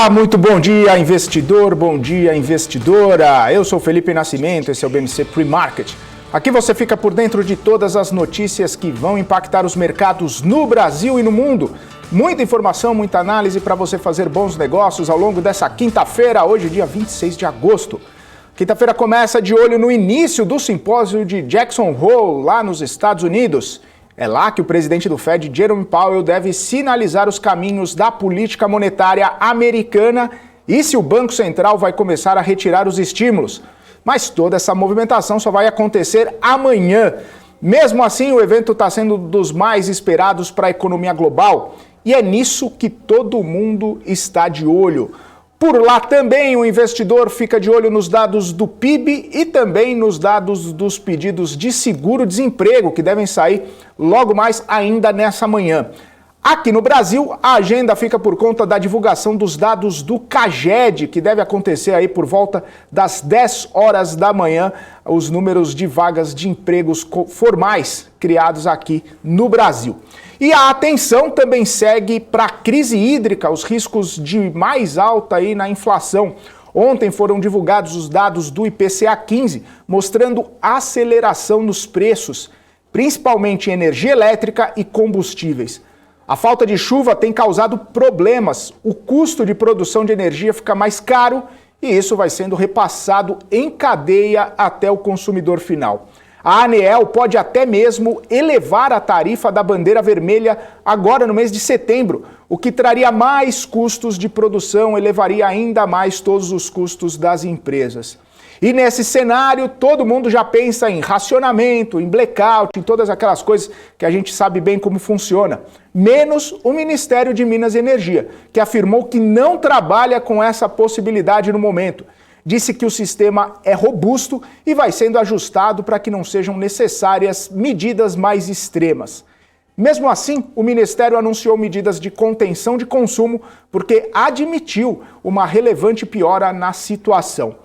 Olá, muito bom dia, investidor, bom dia, investidora. Eu sou Felipe Nascimento, esse é o BMC Pre-Market. Aqui você fica por dentro de todas as notícias que vão impactar os mercados no Brasil e no mundo. Muita informação, muita análise para você fazer bons negócios ao longo dessa quinta-feira, hoje dia 26 de agosto. Quinta-feira começa de olho no início do simpósio de Jackson Hole, lá nos Estados Unidos. É lá que o presidente do Fed, Jerome Powell, deve sinalizar os caminhos da política monetária americana e se o Banco Central vai começar a retirar os estímulos. Mas toda essa movimentação só vai acontecer amanhã. Mesmo assim, o evento está sendo dos mais esperados para a economia global e é nisso que todo mundo está de olho. Por lá também o investidor fica de olho nos dados do PIB e também nos dados dos pedidos de seguro-desemprego, que devem sair logo mais ainda nessa manhã. Aqui no Brasil, a agenda fica por conta da divulgação dos dados do CAGED, que deve acontecer aí por volta das 10 horas da manhã, os números de vagas de empregos formais criados aqui no Brasil. E a atenção também segue para a crise hídrica, os riscos de mais alta aí na inflação. Ontem foram divulgados os dados do IPCA 15, mostrando aceleração nos preços, principalmente em energia elétrica e combustíveis. A falta de chuva tem causado problemas, o custo de produção de energia fica mais caro e isso vai sendo repassado em cadeia até o consumidor final. A ANEEL pode até mesmo elevar a tarifa da bandeira vermelha agora no mês de setembro, o que traria mais custos de produção, elevaria ainda mais todos os custos das empresas. E nesse cenário, todo mundo já pensa em racionamento, em blackout, em todas aquelas coisas que a gente sabe bem como funciona. Menos o Ministério de Minas e Energia, que afirmou que não trabalha com essa possibilidade no momento. Disse que o sistema é robusto e vai sendo ajustado para que não sejam necessárias medidas mais extremas. Mesmo assim, o Ministério anunciou medidas de contenção de consumo porque admitiu uma relevante piora na situação.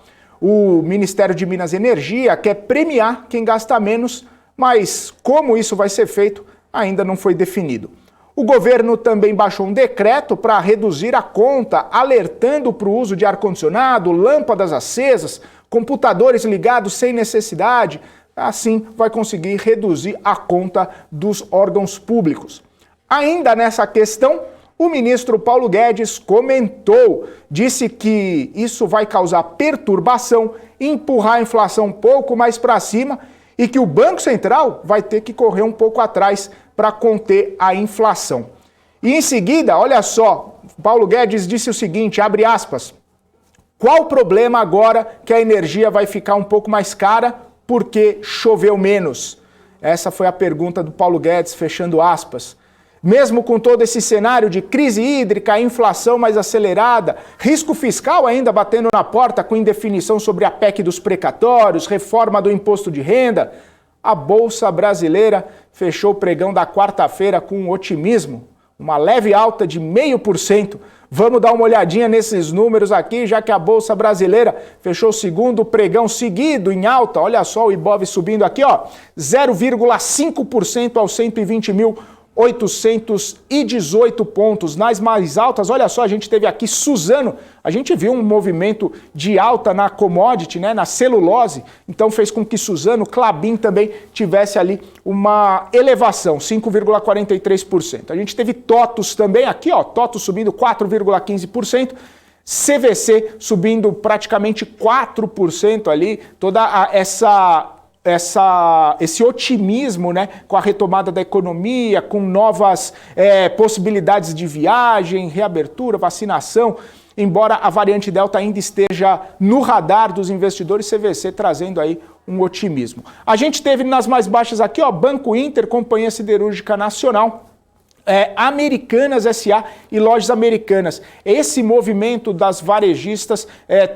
O Ministério de Minas e Energia quer premiar quem gasta menos, mas como isso vai ser feito ainda não foi definido. O governo também baixou um decreto para reduzir a conta, alertando para o uso de ar-condicionado, lâmpadas acesas, computadores ligados sem necessidade. Assim, vai conseguir reduzir a conta dos órgãos públicos. Ainda nessa questão, o ministro Paulo Guedes comentou, disse que isso vai causar perturbação, empurrar a inflação um pouco mais para cima e que o Banco Central vai ter que correr um pouco atrás para conter a inflação. E em seguida, olha só, Paulo Guedes disse o seguinte, abre aspas, qual o problema agora que a energia vai ficar um pouco mais cara porque choveu menos? Essa foi a pergunta do Paulo Guedes, fechando aspas. Mesmo com todo esse cenário de crise hídrica, inflação mais acelerada, risco fiscal ainda batendo na porta com indefinição sobre a PEC dos precatórios, reforma do imposto de renda, a Bolsa Brasileira fechou o pregão da quarta-feira com otimismo, uma leve alta de 0,5%. Vamos dar uma olhadinha nesses números aqui, já que a Bolsa Brasileira fechou o segundo pregão seguido em alta. Olha só o Ibov subindo aqui, ó, 0,5% aos 120.818 pontos. Nas mais altas, olha só, a gente teve aqui Suzano, a gente viu um movimento de alta na commodity, né, na celulose, então fez com que Suzano, Klabin também tivesse ali uma elevação, 5,43%. A gente teve TOTUS também aqui, ó, TOTUS subindo 4,15%, CVC subindo praticamente 4% ali, toda esse otimismo, né, com a retomada da economia, com novas possibilidades de viagem, reabertura, vacinação, embora a variante Delta ainda esteja no radar dos investidores, CVC trazendo aí um otimismo. A gente teve nas mais baixas aqui, ó, Banco Inter, Companhia Siderúrgica Nacional, Americanas S.A. e Lojas Americanas. Esse movimento das varejistas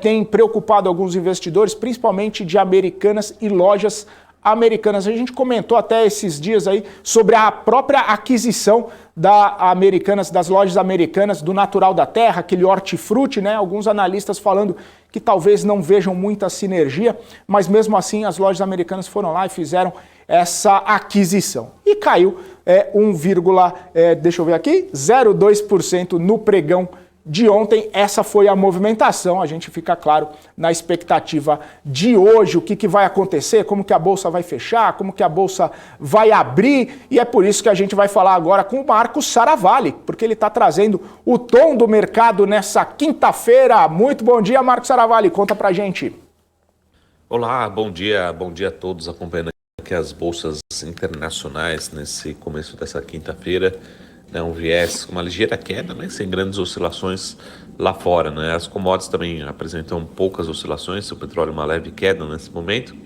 tem preocupado alguns investidores, principalmente de Americanas e Lojas Americanas. A gente comentou até esses dias aí sobre a própria aquisição da Americanas, das Lojas Americanas, do Natural da Terra, aquele hortifruti, né? Alguns analistas falando que talvez não vejam muita sinergia, mas mesmo assim as Lojas Americanas foram lá e fizeram essa aquisição. E caiu 0,2% no pregão de ontem, essa foi a movimentação. A gente fica, claro, na expectativa de hoje, o que vai acontecer, como que a Bolsa vai fechar, como que a Bolsa vai abrir, e é por isso que a gente vai falar agora com o Marcos Saravalli, porque ele está trazendo o tom do mercado nessa quinta-feira. Muito bom dia, Marcos Saravalli, conta pra gente. Olá, bom dia a todos acompanhando aqui as bolsas internacionais nesse começo dessa quinta-feira. Um viés, uma ligeira queda, né, sem grandes oscilações lá fora, né? As commodities também apresentam poucas oscilações, o petróleo uma leve queda nesse momento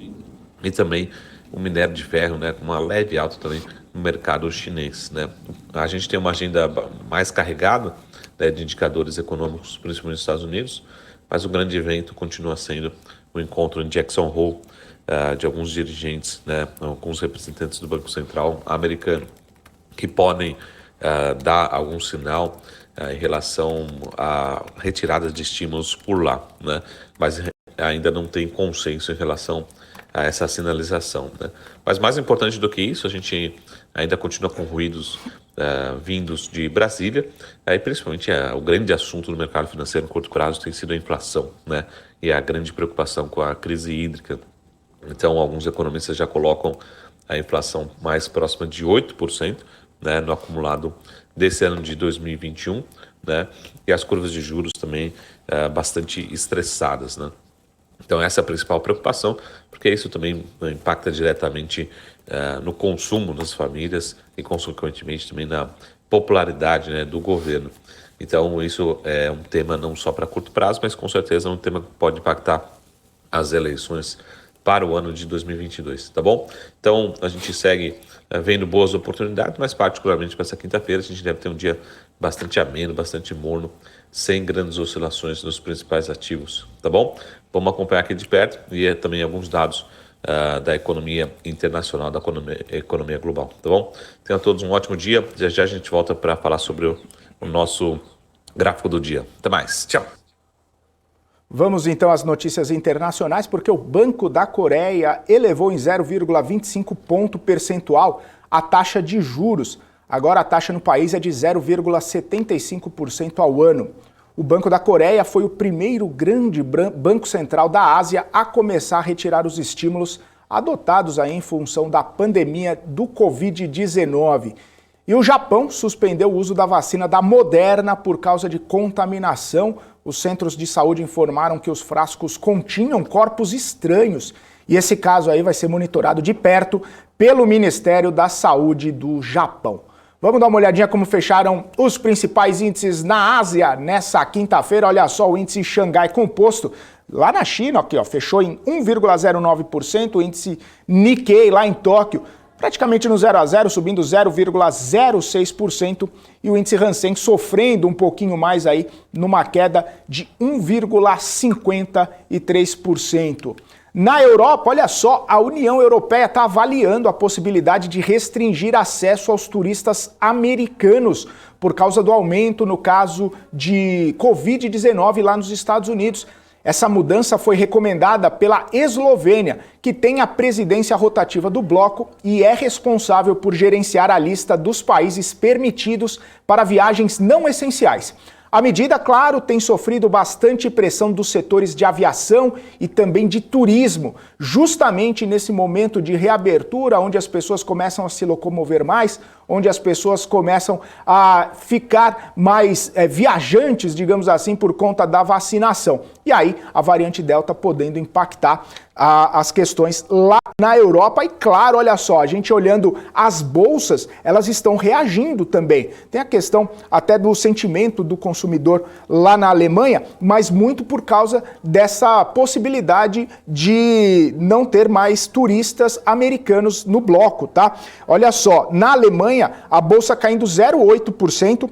e também o minério de ferro, né, com uma leve alta também no mercado chinês, né? A gente tem uma agenda mais carregada, né, de indicadores econômicos, principalmente nos Estados Unidos, mas o grande evento continua sendo o encontro em Jackson Hole de alguns dirigentes, né, alguns representantes do Banco Central americano, que podem dar algum sinal em relação à retirada de estímulos por lá, né? Mas ainda não tem consenso em relação a essa sinalização, né? Mas mais importante do que isso, a gente ainda continua com ruídos vindos de Brasília, e principalmente o grande assunto do mercado financeiro no curto prazo tem sido a inflação, né? E a grande preocupação com a crise hídrica. Então, alguns economistas já colocam a inflação mais próxima de 8%, né, no acumulado desse ano de 2021, né, e as curvas de juros também bastante estressadas, né. Então essa é a principal preocupação, porque isso também impacta diretamente no consumo das famílias e consequentemente também na popularidade, né, do governo. Então isso é um tema não só para curto prazo, mas com certeza é um tema que pode impactar as eleições para o ano de 2022, tá bom? Então a gente segue vendo boas oportunidades, mas particularmente para essa quinta-feira a gente deve ter um dia bastante ameno, bastante morno, sem grandes oscilações nos principais ativos, tá bom? Vamos acompanhar aqui de perto e também alguns dados da economia internacional, da economia global, tá bom? Tenham a todos um ótimo dia, já já a gente volta para falar sobre o nosso gráfico do dia. Até mais, tchau! Vamos então às notícias internacionais, porque o Banco da Coreia elevou em 0,25 ponto percentual a taxa de juros. Agora a taxa no país é de 0,75% ao ano. O Banco da Coreia foi o primeiro grande banco central da Ásia a começar a retirar os estímulos adotados aí em função da pandemia do Covid-19. E o Japão suspendeu o uso da vacina da Moderna por causa de contaminação. Os centros de saúde informaram que os frascos continham corpos estranhos. E esse caso aí vai ser monitorado de perto pelo Ministério da Saúde do Japão. Vamos dar uma olhadinha como fecharam os principais índices na Ásia nessa quinta-feira. Olha só, o índice Xangai Composto, lá na China, aqui, ó, fechou em 1,09%. O índice Nikkei, lá em Tóquio, praticamente no 0 a 0, subindo 0,06%, e o índice Hansen sofrendo um pouquinho mais aí, numa queda de 1,53%. Na Europa, olha só, a União Europeia está avaliando a possibilidade de restringir acesso aos turistas americanos por causa do aumento no caso de Covid-19 lá nos Estados Unidos. Essa mudança foi recomendada pela Eslovênia, que tem a presidência rotativa do bloco e é responsável por gerenciar a lista dos países permitidos para viagens não essenciais. A medida, claro, tem sofrido bastante pressão dos setores de aviação e também de turismo, justamente nesse momento de reabertura, onde as pessoas começam a se locomover mais, onde as pessoas começam a ficar mais viajantes, digamos assim, por conta da vacinação. E aí, a variante Delta podendo impactar as questões lá na Europa. E claro, olha só, a gente olhando as bolsas, elas estão reagindo também. Tem a questão até do sentimento do consumidor lá na Alemanha, mas muito por causa dessa possibilidade de não ter mais turistas americanos no bloco, tá? Olha só, na Alemanha, a bolsa caindo 0,8%,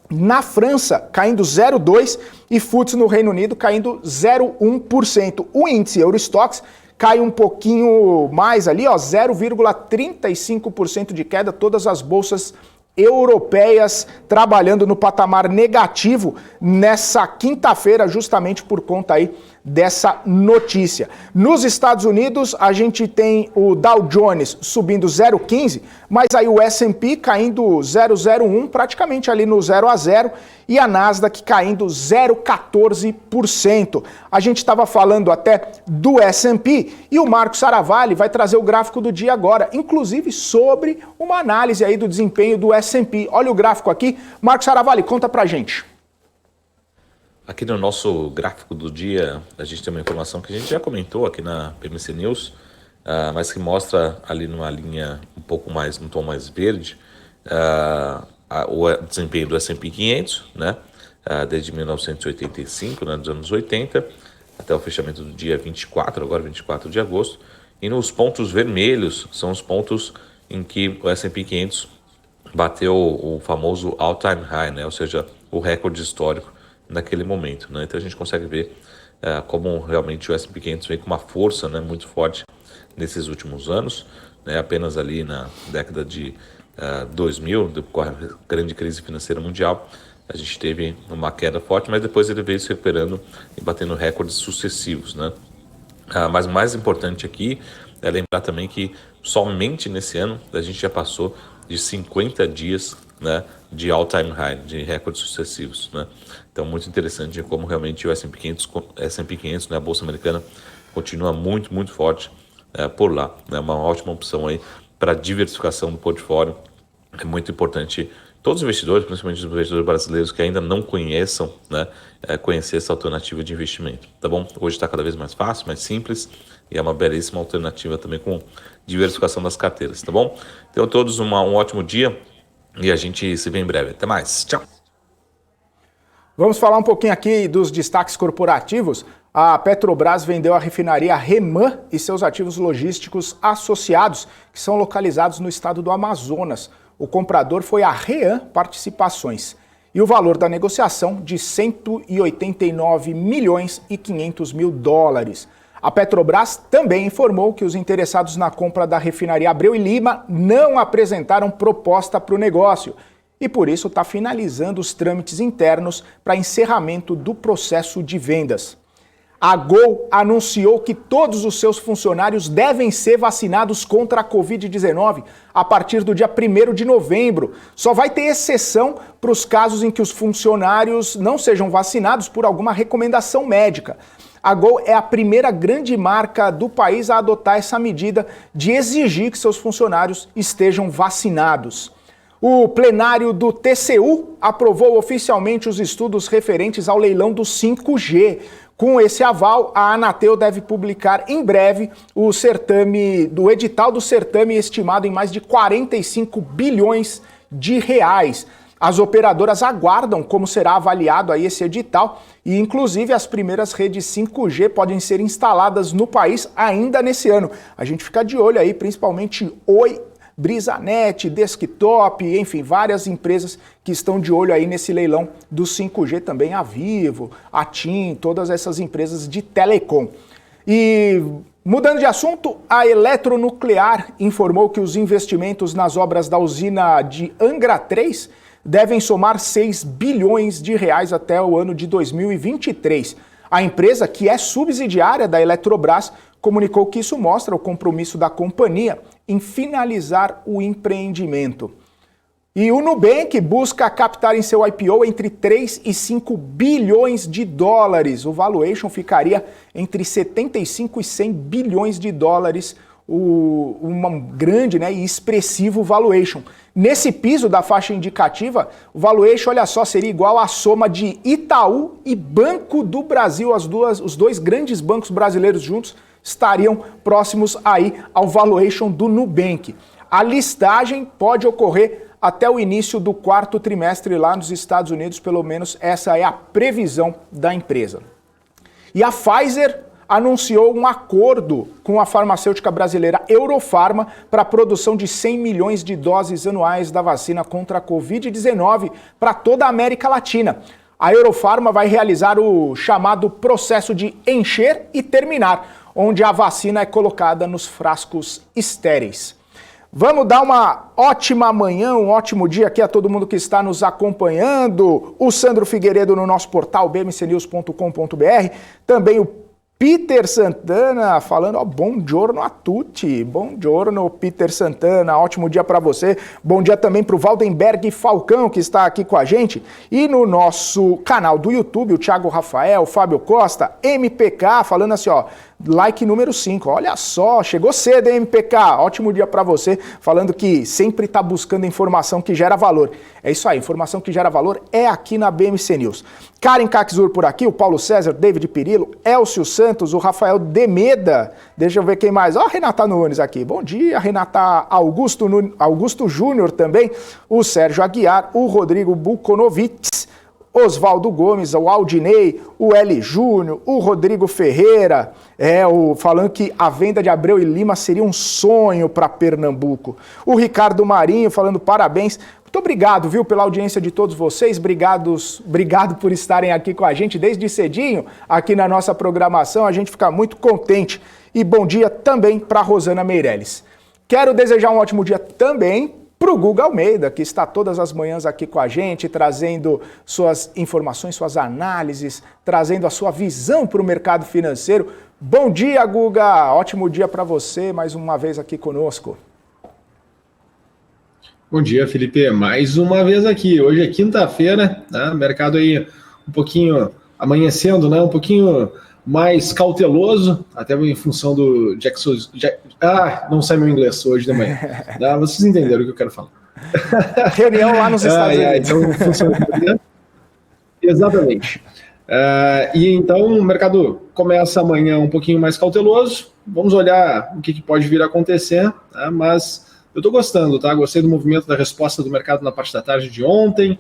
na França caindo 0,2% e FTSE no Reino Unido caindo 0,1%. O índice Eurostoxx cai um pouquinho mais ali, ó, 0,35% de queda, todas as bolsas europeias trabalhando no patamar negativo nessa quinta-feira, justamente por conta aí dessa notícia. Nos Estados Unidos, a gente tem o Dow Jones subindo 0,15, mas aí o S&P caindo 0,01, praticamente ali no 0 a 0, e a Nasdaq caindo 0,14%. A gente estava falando até do S&P e o Marcos Saravalli vai trazer o gráfico do dia agora, inclusive sobre uma análise aí do desempenho do S&P. Olha o gráfico aqui. Marcos Saravalli, conta pra gente. Aqui no nosso gráfico do dia, a gente tem uma informação que a gente já comentou aqui na PMC News, mas que mostra ali numa linha um pouco mais, num tom mais verde, o desempenho do S&P 500, né, desde 1985, né, dos anos 80, até o fechamento do dia 24, agora 24 de agosto, e nos pontos vermelhos são os pontos em que o S&P 500 bateu o famoso all-time high, né, ou seja, o recorde histórico naquele momento, né? Então a gente consegue ver como realmente o S&P 500 vem com uma força, né, muito forte nesses últimos anos, né? Apenas ali na década de 2000, depois da grande crise financeira mundial, a gente teve uma queda forte, mas depois ele veio se recuperando e batendo recordes sucessivos, né? Mas o mais importante aqui é lembrar também que somente nesse ano a gente já passou de 50 dias, né, de all-time high, de recordes sucessivos, né? Então, muito interessante como realmente o S&P 500, né, a Bolsa Americana, continua muito, muito forte por lá. É, né? Uma ótima opção aí para diversificação do portfólio. É muito importante todos os investidores, principalmente os investidores brasileiros que ainda não conheçam, né, conhecer essa alternativa de investimento, tá bom? Hoje está cada vez mais fácil, mais simples e é uma belíssima alternativa também com diversificação das carteiras, tá bom? Então, a todos um ótimo dia e a gente se vê em breve. Até mais. Tchau. Vamos falar um pouquinho aqui dos destaques corporativos. A Petrobras vendeu a refinaria REMAN e seus ativos logísticos associados, que são localizados no estado do Amazonas. O comprador foi a REAN Participações. E o valor da negociação de 189 milhões e 500 mil dólares. A Petrobras também informou que os interessados na compra da refinaria Abreu e Lima não apresentaram proposta para o negócio e, por isso, está finalizando os trâmites internos para encerramento do processo de vendas. A Gol anunciou que todos os seus funcionários devem ser vacinados contra a Covid-19 a partir do dia 1º de novembro. Só vai ter exceção para os casos em que os funcionários não sejam vacinados por alguma recomendação médica. A Gol é a primeira grande marca do país a adotar essa medida de exigir que seus funcionários estejam vacinados. O plenário do TCU aprovou oficialmente os estudos referentes ao leilão do 5G. Com esse aval, a Anatel deve publicar em breve o edital do certame estimado em mais de 45 bilhões de reais. As operadoras aguardam como será avaliado aí esse edital e, inclusive, as primeiras redes 5G podem ser instaladas no país ainda nesse ano. A gente fica de olho aí, principalmente Oi, Brisanet, Desktop, enfim, várias empresas que estão de olho aí nesse leilão do 5G, também a Vivo, a TIM, todas essas empresas de telecom. E mudando de assunto, a Eletronuclear informou que os investimentos nas obras da usina de Angra 3 devem somar 6 bilhões de reais até o ano de 2023. A empresa, que é subsidiária da Eletrobras, comunicou que isso mostra o compromisso da companhia em finalizar o empreendimento. E o Nubank busca captar em seu IPO entre 3 e 5 bilhões de dólares. O valuation ficaria entre 75 e 100 bilhões de dólares, um grande, né, e expressivo valuation. Nesse piso da faixa indicativa, o valuation, olha só, seria igual à soma de Itaú e Banco do Brasil. Os dois grandes bancos brasileiros juntos estariam próximos aí ao valuation do Nubank. A listagem pode ocorrer até o início do 4º trimestre lá nos Estados Unidos, pelo menos essa é a previsão da empresa. E a Pfizer anunciou um acordo com a farmacêutica brasileira Eurofarma para a produção de 100 milhões de doses anuais da vacina contra a Covid-19 para toda a América Latina. A Eurofarma vai realizar o chamado processo de encher e terminar, onde a vacina é colocada nos frascos estéreis. Vamos dar uma ótima manhã, um ótimo dia aqui a todo mundo que está nos acompanhando. O Sandro Figueiredo no nosso portal bmcnews.com.br, também o Peter Santana falando, ó, bom giorno a tutti, bom giorno Peter Santana, ótimo dia para você, bom dia também para o Valdenberg Falcão, que está aqui com a gente, e no nosso canal do YouTube, o Thiago Rafael, o Fábio Costa, MPK, falando assim, ó, like número 5, olha só, chegou cedo, hein, MPK, ótimo dia para você, falando que sempre está buscando informação que gera valor. É isso aí, informação que gera valor é aqui na BMC News. Karen Kaczur por aqui, o Paulo César, David Pirillo, Elcio Santos, o Rafael Demeda, deixa eu ver quem mais, ó, a Renata Nunes aqui, bom dia, Renata Augusto Júnior também, o Sérgio Aguiar, o Rodrigo Bukonovitz, Oswaldo Gomes, o Aldinei, o L. Júnior, o Rodrigo Ferreira, falando que a venda de Abreu e Lima seria um sonho para Pernambuco. O Ricardo Marinho falando parabéns. Muito obrigado, viu, pela audiência de todos vocês. Obrigado por estarem aqui com a gente desde cedinho, aqui na nossa programação. A gente fica muito contente. E bom dia também para Rosana Meirelles. Quero desejar um ótimo dia também para o Guga Almeida, que está todas as manhãs aqui com a gente, trazendo suas informações, suas análises, trazendo a sua visão para o mercado financeiro. Bom dia, Guga! Ótimo dia para você, mais uma vez aqui conosco. Bom dia, Felipe. Mais uma vez aqui. Hoje é quinta-feira, né? Mercado aí um pouquinho amanhecendo, né? Um pouquinho mais cauteloso, até em função do não sai meu inglês hoje de manhã. Vocês entenderam o que eu quero falar. Reunião lá nos Estados Unidos. Então, funciona. Exatamente. E então o mercado começa amanhã um pouquinho mais cauteloso. Vamos olhar o que pode vir a acontecer, tá? Mas eu estou gostando, tá? Gostei do movimento da resposta do mercado na parte da tarde de ontem,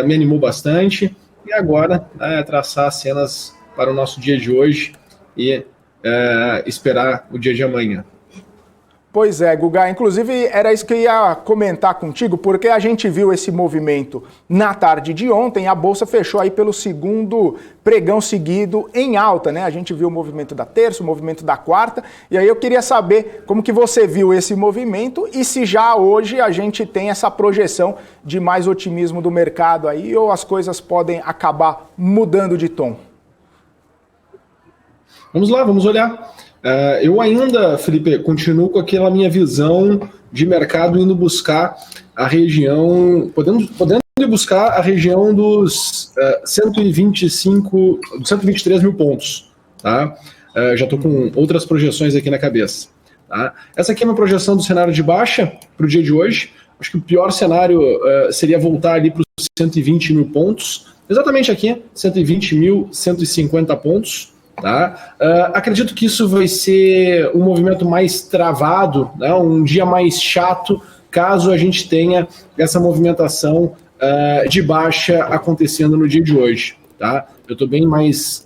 me animou bastante. E agora traçar as cenas para o nosso dia de hoje e esperar o dia de amanhã. Pois é, Guga, inclusive era isso que eu ia comentar contigo, porque a gente viu esse movimento na tarde de ontem, a Bolsa fechou aí pelo segundo pregão seguido em alta, né? A gente viu o movimento da terça, o movimento da quarta, e aí eu queria saber como que você viu esse movimento e se já hoje a gente tem essa projeção de mais otimismo do mercado aí ou as coisas podem acabar mudando de tom. Vamos lá, vamos olhar. Eu ainda, Felipe, continuo com aquela minha visão de mercado indo buscar a região, podendo ir buscar a região dos 123 mil pontos. Tá? Já estou com outras projeções aqui na cabeça. Tá? Essa aqui é uma projeção do cenário de baixa para o dia de hoje. Acho que o pior cenário seria voltar ali para os 120 mil pontos. Exatamente aqui, 120.150 pontos. Tá? Acredito que isso vai ser um movimento mais travado, né? Um dia mais chato, caso a gente tenha essa movimentação de baixa acontecendo no dia de hoje. Tá? Eu estou bem mais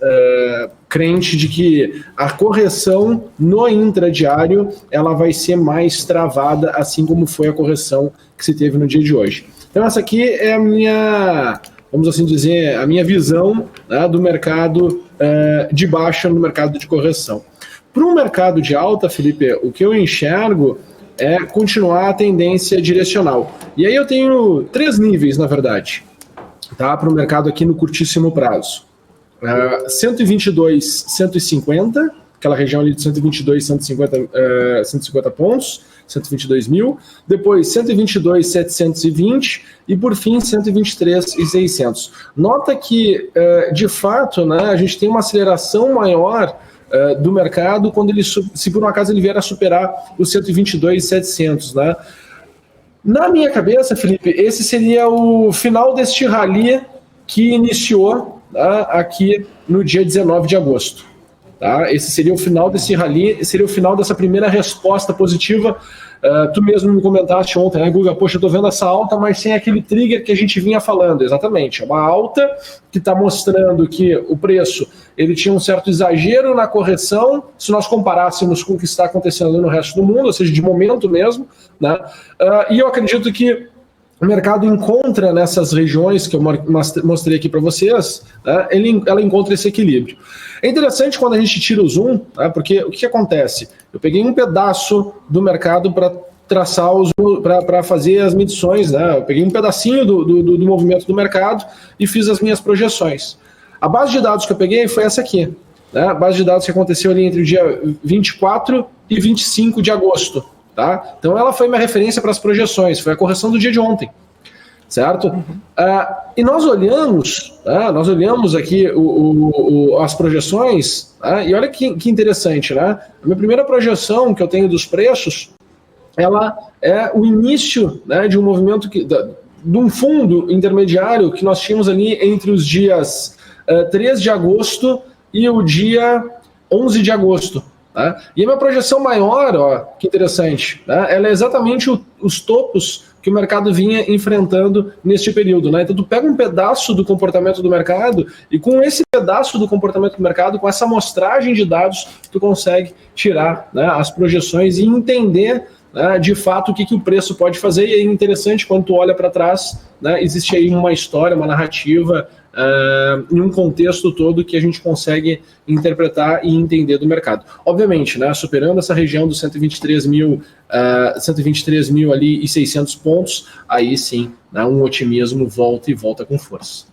crente de que a correção no intradiário ela vai ser mais travada, assim como foi a correção que se teve no dia de hoje. Então essa aqui é a minha, vamos assim dizer, a minha visão, né, do mercado de baixa no mercado de correção. Para um mercado de alta, Felipe, o que eu enxergo é continuar a tendência direcional. E aí eu tenho 3 níveis, na verdade, tá, para o mercado aqui no curtíssimo prazo. 122, 150, aquela região ali de 122, 150 pontos, 122 mil, depois 122, 720 e por fim 123 e 600. Nota que, de fato, né, a gente tem uma aceleração maior do mercado quando ele, se por um acaso ele vier a superar os 122 e 700, né? Na minha cabeça, Felipe, esse seria o final deste rally que iniciou, tá, aqui no dia 19 de agosto. Tá? Esse seria o final desse rally, seria o final dessa primeira resposta positiva. Tu mesmo me comentaste ontem, né, Guga? Poxa, eu tô vendo essa alta, mas sem aquele trigger que a gente vinha falando. Exatamente, é uma alta que está mostrando que o preço ele tinha um certo exagero na correção, se nós comparássemos com o que está acontecendo no resto do mundo, ou seja, de momento mesmo, né? E eu acredito que o mercado encontra nessas regiões que eu mostrei aqui para vocês, né, ela encontra esse equilíbrio. É interessante quando a gente tira o zoom, né, porque o que acontece? Eu peguei um pedaço do mercado para traçar para fazer as medições, né? Eu peguei um pedacinho do movimento do mercado e fiz as minhas projeções. A base de dados que eu peguei foi essa aqui. né, base de dados que aconteceu ali entre o dia 24 e 25 de agosto. Tá? Então ela foi minha referência para as projeções, foi a correção do dia de ontem. Certo? E nós olhamos aqui as projeções, e olha que interessante, né? A minha primeira projeção que eu tenho dos preços, ela é o início, né, de um movimento, de um fundo intermediário que nós tínhamos ali entre os dias 3 de agosto e o dia 11 de agosto. Tá? E a minha projeção maior, ó, que interessante, né, ela é exatamente os topos que o mercado vinha enfrentando neste período. Né? Então tu pega um pedaço do comportamento do mercado e com esse pedaço do comportamento do mercado, com essa amostragem de dados, tu consegue tirar, né, as projeções e entender, né, de fato o que o preço pode fazer. E é interessante quando tu olha para trás, né, existe aí uma história, uma narrativa, em um contexto todo que a gente consegue interpretar e entender do mercado. Obviamente, né, superando essa região dos 123 mil ali e 600 pontos, aí sim, né, um otimismo volta com força.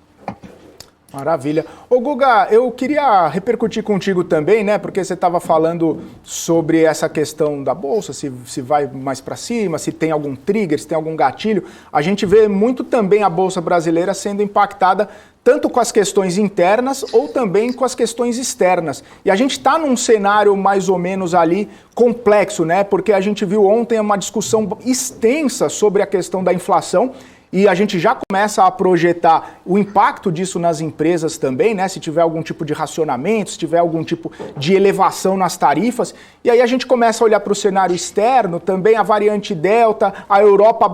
Maravilha. Ô Guga, eu queria repercutir contigo também, né? Porque você estava falando sobre essa questão da Bolsa, se vai mais para cima, se tem algum trigger, se tem algum gatilho. A gente vê muito também a Bolsa brasileira sendo impactada tanto com as questões internas ou também com as questões externas. E a gente está num cenário mais ou menos ali complexo, né? Porque a gente viu ontem uma discussão extensa sobre a questão da inflação. E a gente já começa a projetar o impacto disso nas empresas também, né? Se tiver algum tipo de racionamento, se tiver algum tipo de elevação nas tarifas. E aí a gente começa a olhar para o cenário externo, também a variante Delta, a Europa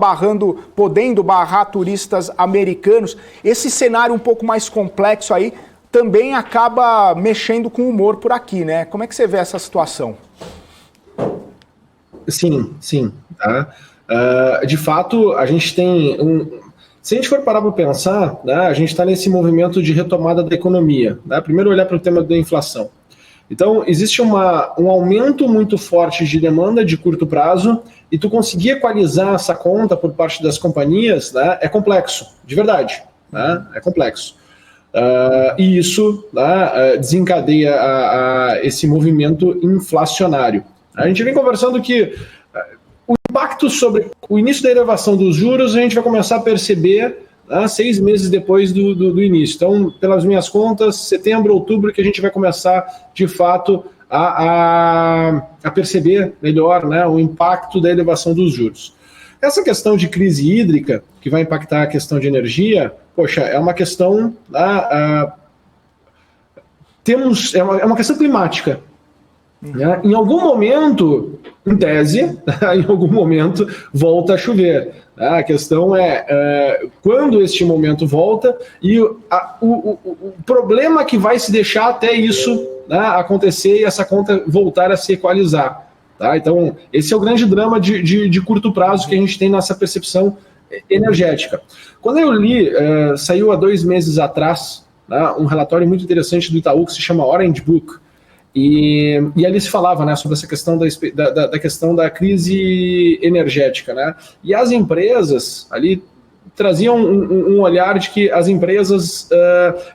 podendo barrar turistas americanos. Esse cenário um pouco mais complexo aí também acaba mexendo com o humor por aqui, né? Como é que você vê essa situação? Sim, tá? De fato, a gente tem se a gente for parar para pensar, né, a gente está nesse movimento de retomada da economia. Né? Primeiro olhar para o tema da inflação. Então, existe um aumento muito forte de demanda de curto prazo e tu conseguir equalizar essa conta por parte das companhias, né, é complexo, de verdade. Né? É complexo. E isso, né, desencadeia esse movimento inflacionário. A gente vem conversando que o impacto sobre o início da elevação dos juros a gente vai começar a perceber, né, 6 meses depois do início. Então, pelas minhas contas, setembro, outubro, que a gente vai começar, de fato, a perceber melhor, né, o impacto da elevação dos juros. Essa questão de crise hídrica, que vai impactar a questão de energia, poxa, é uma questão, é uma questão climática. Em algum momento, em tese, em algum momento volta a chover. A questão é quando este momento volta e o problema que vai se deixar até isso, né, acontecer e essa conta voltar a se equalizar. Tá? Então, esse é o grande drama de curto prazo que a gente tem nessa percepção energética. Quando eu li, saiu há 2 meses atrás, né, um relatório muito interessante do Itaú que se chama Orange Book. E ali se falava, né, sobre essa questão da questão da crise energética. Né? E as empresas ali traziam um olhar de que as empresas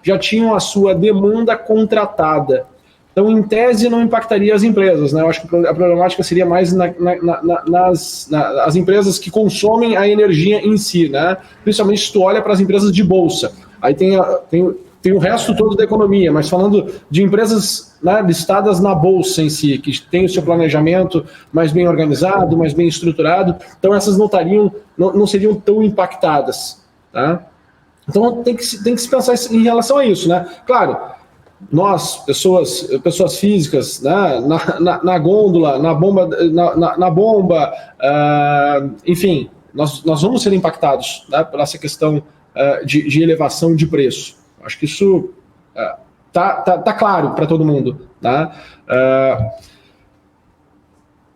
já tinham a sua demanda contratada. Então, em tese, não impactaria as empresas. Né? Eu acho que a problemática seria mais nas empresas que consomem a energia em si, né? Principalmente se tu olha para as empresas de bolsa. Aí tem o resto todo da economia, mas falando de empresas, né, listadas na bolsa em si, que tem o seu planejamento mais bem organizado, mais bem estruturado, então essas não seriam tão impactadas. Tá? Então tem que se pensar em relação a isso. Né? Claro, nós, pessoas físicas, né, na gôndola, na bomba, enfim, nós vamos ser impactados, né, por essa questão de elevação de preço. Acho que isso tá claro para todo mundo. Tá?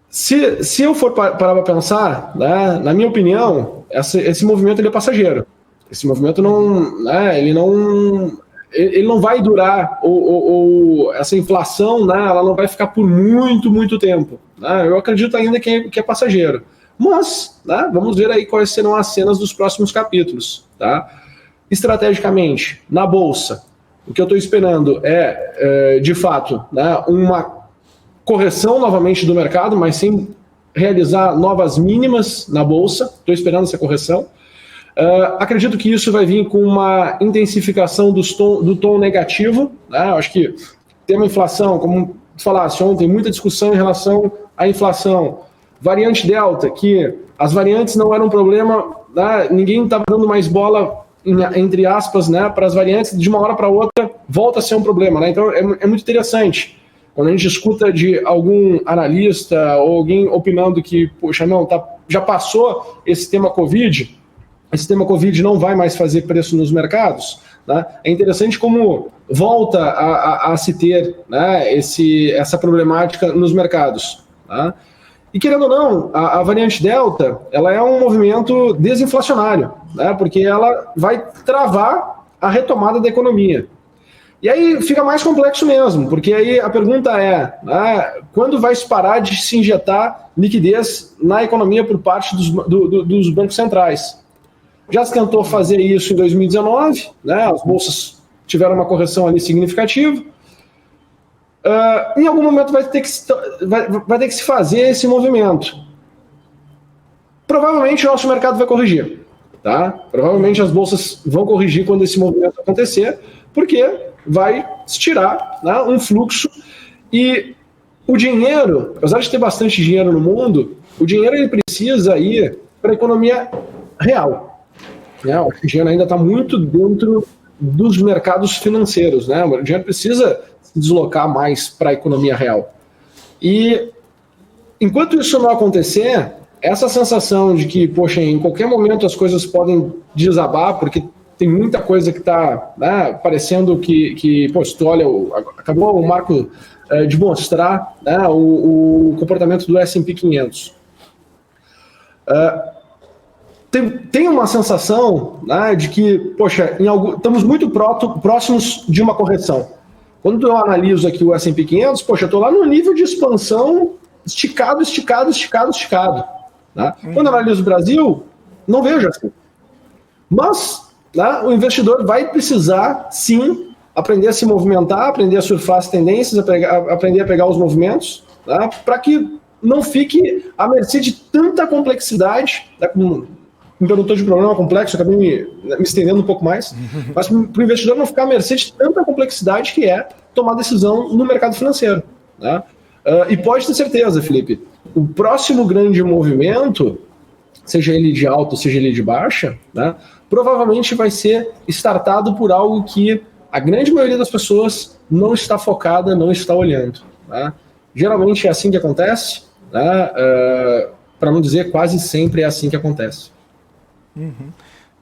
Se eu for parar para pensar, né, na minha opinião, esse movimento ele é passageiro. Esse movimento ele não vai durar, ou essa inflação, né, ela não vai ficar por muito, muito tempo. Né? Eu acredito ainda que é passageiro. Mas, né, vamos ver aí quais serão as cenas dos próximos capítulos. Tá? Estrategicamente, na Bolsa, o que eu estou esperando é, de fato, né, uma correção novamente do mercado, mas sem realizar novas mínimas na Bolsa. Estou esperando essa correção. Acredito que isso vai vir com uma intensificação do tom negativo. Né? Acho que tem uma inflação, como falasse ontem, muita discussão em relação à inflação. Variante Delta, que as variantes não eram um problema, né? Ninguém estava dando mais bola, entre aspas, né, para as variantes, de uma hora para outra volta a ser um problema. Né? Então é muito interessante. Quando a gente escuta de algum analista ou alguém opinando que, poxa, não, já passou esse tema Covid não vai mais fazer preço nos mercados, né? É interessante como volta a se ter, né, essa problemática nos mercados. Tá? E querendo ou não, a variante Delta, ela é um movimento desinflacionário, né, porque ela vai travar a retomada da economia. E aí fica mais complexo mesmo, porque aí a pergunta é, né, quando vai parar de se injetar liquidez na economia por parte dos bancos centrais? Já se tentou fazer isso em 2019, né, as bolsas tiveram uma correção ali significativa. Em algum momento vai ter que se fazer esse movimento. Provavelmente o nosso mercado vai corrigir. Tá? Provavelmente as bolsas vão corrigir quando esse movimento acontecer, porque vai estirar, né, um fluxo. E o dinheiro, apesar de ter bastante dinheiro no mundo, o dinheiro ele precisa ir para a economia real. Né? O dinheiro ainda está muito dentro dos mercados financeiros. Né? O dinheiro precisa se deslocar mais para a economia real. E enquanto isso não acontecer, essa sensação de que, poxa, em qualquer momento as coisas podem desabar, porque tem muita coisa que está, né, parecendo que pô, se tu olha, acabou o Marco de mostrar, né, o comportamento do S&P 500. Tem uma sensação, né, de que, poxa, estamos muito próximos de uma correção. Quando eu analiso aqui o S&P 500, poxa, eu estou lá no nível de expansão esticado. Né? Quando eu analiso o Brasil, não vejo assim. Mas, né, o investidor vai precisar, sim, aprender a se movimentar, aprender a surfar as tendências, aprender a pegar os movimentos, né, para que não fique à mercê de tanta complexidade. Né, me perguntou de problema complexo, acabei me estendendo um pouco mais, mas para o investidor não ficar à mercê de tanta complexidade que é tomar decisão no mercado financeiro. Né? E pode ter certeza, Felipe, o próximo grande movimento, seja ele de alta, seja ele de baixa, né, provavelmente vai ser startado por algo que a grande maioria das pessoas não está focada, não está olhando. Né? Geralmente é assim que acontece, né? Para não dizer quase sempre é assim que acontece. Uhum.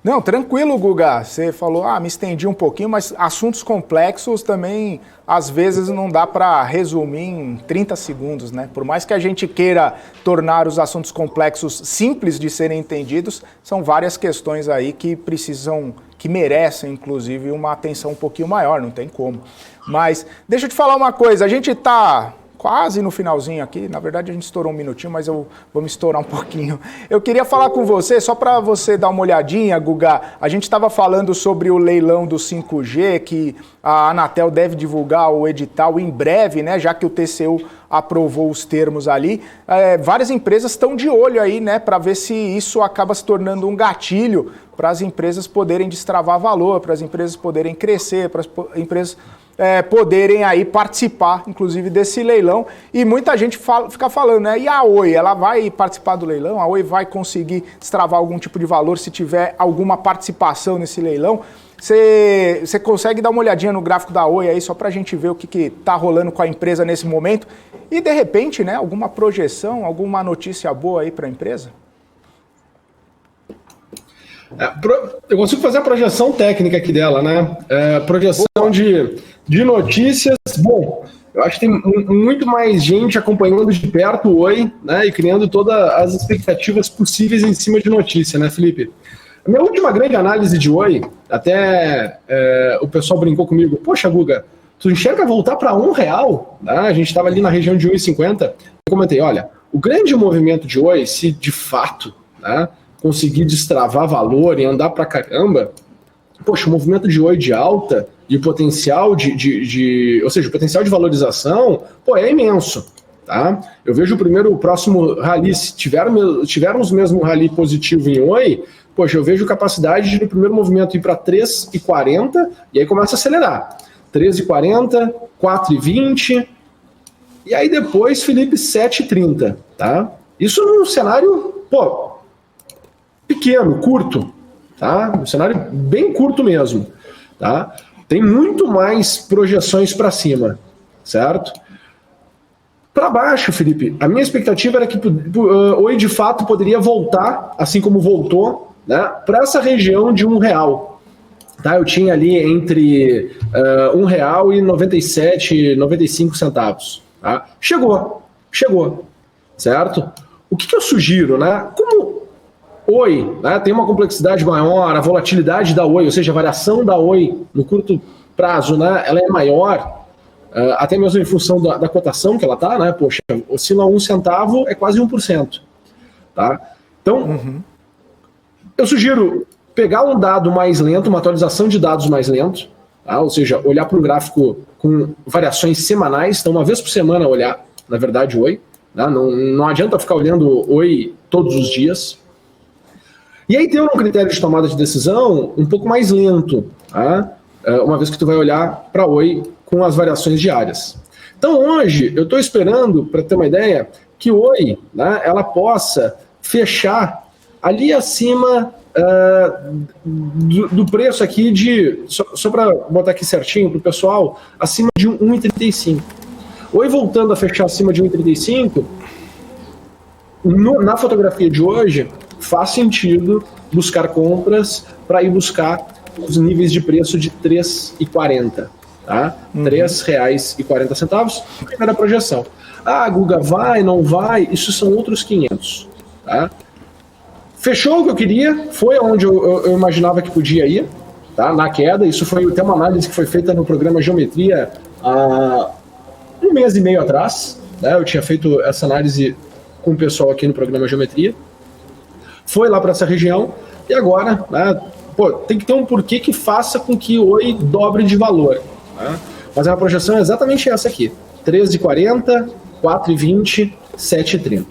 Não, tranquilo, Guga. Você falou, me estendi um pouquinho, mas assuntos complexos também, às vezes, não dá para resumir em 30 segundos, né? Por mais que a gente queira tornar os assuntos complexos simples de serem entendidos, são várias questões aí que merecem, inclusive, uma atenção um pouquinho maior, não tem como. Mas, deixa eu te falar uma coisa, a gente está quase no finalzinho aqui, na verdade a gente estourou um minutinho, mas eu vou me estourar um pouquinho. Eu queria falar com você, só para você dar uma olhadinha, Guga, a gente estava falando sobre o leilão do 5G, que a Anatel deve divulgar o edital em breve, né, já que o TCU aprovou os termos ali. Várias empresas estão de olho aí, né, para ver se isso acaba se tornando um gatilho para as empresas poderem destravar valor, para as empresas poderem crescer, para as empresas poderem aí participar, inclusive, desse leilão. E muita gente fica falando, né? E a Oi, ela vai participar do leilão? A Oi vai conseguir destravar algum tipo de valor se tiver alguma participação nesse leilão? Você consegue dar uma olhadinha no gráfico da Oi aí, só para a gente ver o que está rolando com a empresa nesse momento? E, de repente, né, alguma projeção, alguma notícia boa aí para a empresa? Eu consigo fazer a projeção técnica aqui dela, né? Projeção de notícias. Bom, eu acho que tem muito mais gente acompanhando de perto o Oi, né? E criando todas as expectativas possíveis em cima de notícia, né, Felipe? A minha última grande análise de Oi, até o pessoal brincou comigo, poxa, Guga, tu enxerga voltar para R$1? Né? A gente estava ali na região de 1,50. Eu comentei, olha, o grande movimento de Oi, se de fato, né, conseguir destravar valor e andar pra caramba, poxa, o movimento de Oi de alta e o potencial ou seja, o potencial de valorização, pô, é imenso, tá? Eu vejo o próximo rally, se tivermos mesmo rally positivo em Oi, poxa, eu vejo capacidade de no primeiro movimento ir para 3,40 e aí começa a acelerar. 3,40, 4,20 e aí depois, Felipe, 7,30, tá? Isso num cenário, pô, pequeno, curto, tá? Um cenário bem curto mesmo, tá? Tem muito mais projeções para cima, certo? Para baixo, Felipe, a minha expectativa era que Oi de fato poderia voltar, assim como voltou, né, para essa região de R$1. Tá? Eu tinha ali entre R$1 e 97,95 centavos. Tá? Chegou, certo? O que eu sugiro, né? Como Oi, né, tem uma complexidade maior, a volatilidade da Oi, ou seja, a variação da Oi no curto prazo, né, ela é maior, até mesmo em função da cotação que ela está, né? Poxa, oscila 1 centavo, é quase 1%. Tá? Então, eu sugiro pegar um dado mais lento, uma atualização de dados mais lento, tá? Ou seja, olhar para um gráfico com variações semanais, então uma vez por semana olhar, na verdade, Oi. Tá? Não adianta ficar olhando Oi todos os dias. E aí ter um critério de tomada de decisão um pouco mais lento, tá? Uma vez que tu vai olhar para Oi com as variações diárias. Então hoje eu estou esperando, para ter uma ideia, que Oi, né, ela possa fechar ali acima do preço aqui só para botar aqui certinho para o pessoal, acima de 1,35. Oi voltando a fechar acima de 1,35, na fotografia de hoje, faz sentido buscar compras para ir buscar os níveis de preço de 3,40. Tá? R$3,40, primeira projeção. Ah, Guga, vai, não vai? Isso são outros 500. Tá? Fechou o que eu queria, foi onde eu imaginava que podia ir, tá? Na queda. Isso foi até uma análise que foi feita no programa Geometria há 1 mês e meio atrás. Né? Eu tinha feito essa análise com o pessoal aqui no programa Geometria. Foi lá para essa região e agora, né, tem que ter um porquê que faça com que Oi dobre de valor. Tá? Mas a projeção é exatamente essa aqui: 13,40, 4,20, 7,30.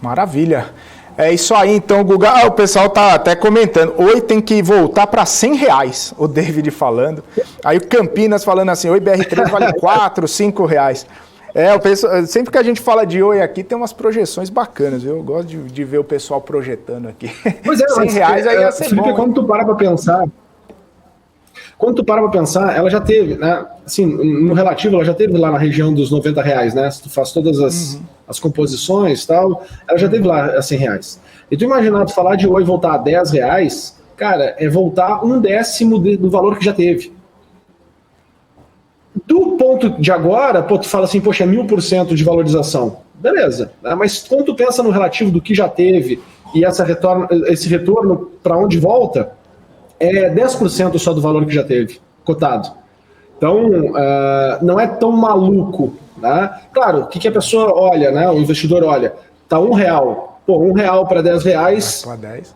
Maravilha. É isso aí, então, Guga. O pessoal tá até comentando. Oi tem que voltar para R$100, o David falando. Aí o Campinas falando assim, Oi BR3 vale 4, 5 reais. Eu penso, sempre que a gente fala de Oi aqui, tem umas projeções bacanas. Eu gosto de ver o pessoal projetando aqui. Pois é, R$100 aí ia ser Felipe, bom. Quando tu para para pensar, ela já teve, né? Assim, no relativo, ela já teve lá na região dos R$90, né? Se tu faz todas as composições e tal, ela já teve lá a R$100. E tu imaginar, tu falar de Oi voltar a R$10, cara, é voltar 1/10 do valor que já teve. Do ponto de agora, tu fala assim, poxa, 1000% de valorização. Beleza, né? Mas quando tu pensa no relativo do que já teve e esse retorno para onde volta, é 10% só do valor que já teve, cotado. Então, não é tão maluco. Né? Claro, o que a pessoa olha, né? O investidor olha, tá R$1. Pô, R$1 para R$10. Para 10.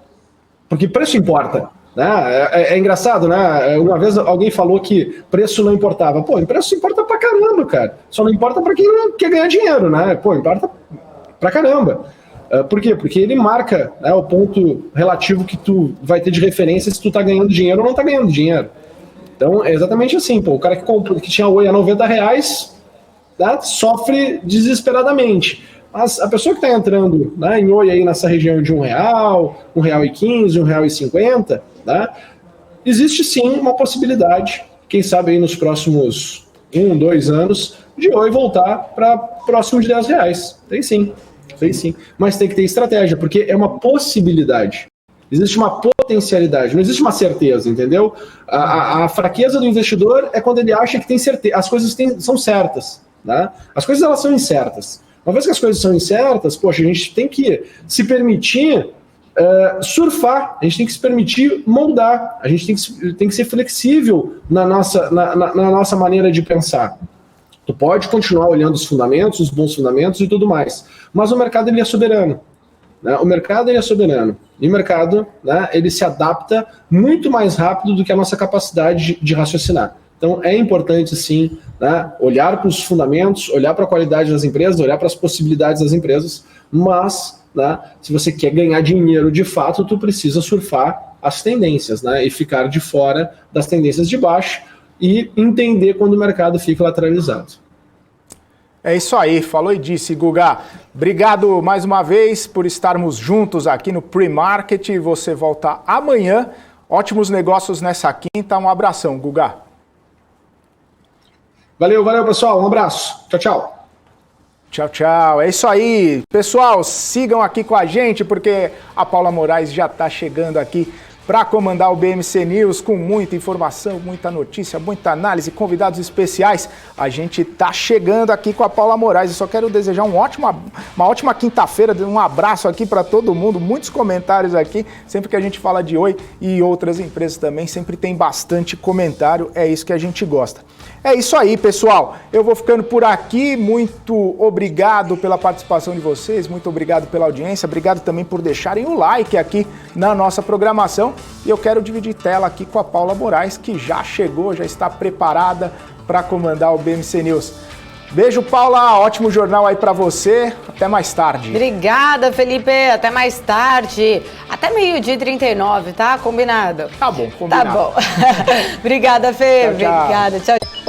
Porque preço importa. Né? É engraçado, né? Uma vez alguém falou que preço não importava. Pô, preço importa pra caramba, cara. Só não importa pra quem quer ganhar dinheiro, né? Pô, importa pra caramba. Por quê? Porque ele marca, né, o ponto relativo que tu vai ter de referência se tu tá ganhando dinheiro ou não tá ganhando dinheiro. Então é exatamente assim, pô. O cara que tinha Oi a R$90, né, sofre desesperadamente. Mas a pessoa que está entrando, né, em Oi aí nessa região de R$1, R$1,15, R$1,50, né, existe sim uma possibilidade, quem sabe aí nos próximos 1, 2 anos, de Oi voltar para próximo de R$10. Tem sim. Mas tem que ter estratégia, porque é uma possibilidade. Existe uma potencialidade, não existe uma certeza, entendeu? A fraqueza do investidor é quando ele acha que tem certeza, as coisas são certas. Né? As coisas elas são incertas. Uma vez que as coisas são incertas, poxa, a gente tem que se permitir surfar, a gente tem que se permitir moldar, a gente tem que ser flexível na nossa maneira de pensar. Tu pode continuar olhando os fundamentos, os bons fundamentos e tudo mais, mas o mercado ele é soberano. né, o mercado ele é soberano. E o mercado, né, ele se adapta muito mais rápido do que a nossa capacidade de raciocinar. Então, é importante, sim, né, olhar para os fundamentos, olhar para a qualidade das empresas, olhar para as possibilidades das empresas, mas, né, se você quer ganhar dinheiro de fato, tu precisa surfar as tendências, né, e ficar de fora das tendências de baixo e entender quando o mercado fica lateralizado. É isso aí, falou e disse, Guga. Obrigado mais uma vez por estarmos juntos aqui no Pre-Market. Você volta amanhã. Ótimos negócios nessa quinta. Um abração, Guga. Valeu, pessoal. Um abraço. Tchau, tchau. Tchau, tchau. É isso aí. Pessoal, sigam aqui com a gente, porque a Paula Moraes já está chegando aqui para comandar o BMC News com muita informação, muita notícia, muita análise, convidados especiais. A gente está chegando aqui com a Paula Moraes. Eu só quero desejar uma ótima quinta-feira, um abraço aqui para todo mundo, muitos comentários aqui. Sempre que a gente fala de Oi e outras empresas também, sempre tem bastante comentário. É isso que a gente gosta. É isso aí, pessoal. Eu vou ficando por aqui. Muito obrigado pela participação de vocês, muito obrigado pela audiência, obrigado também por deixarem o like aqui na nossa programação. E eu quero dividir tela aqui com a Paula Moraes, que já chegou, já está preparada para comandar o BMC News. Beijo, Paula. Ótimo jornal aí para você. Até mais tarde. Obrigada, Felipe. Até mais tarde. Até 12h39, tá? Combinado? Tá bom, combinado. Tá bom. Obrigada, Fê. Tchau, tchau. Obrigada. Tchau.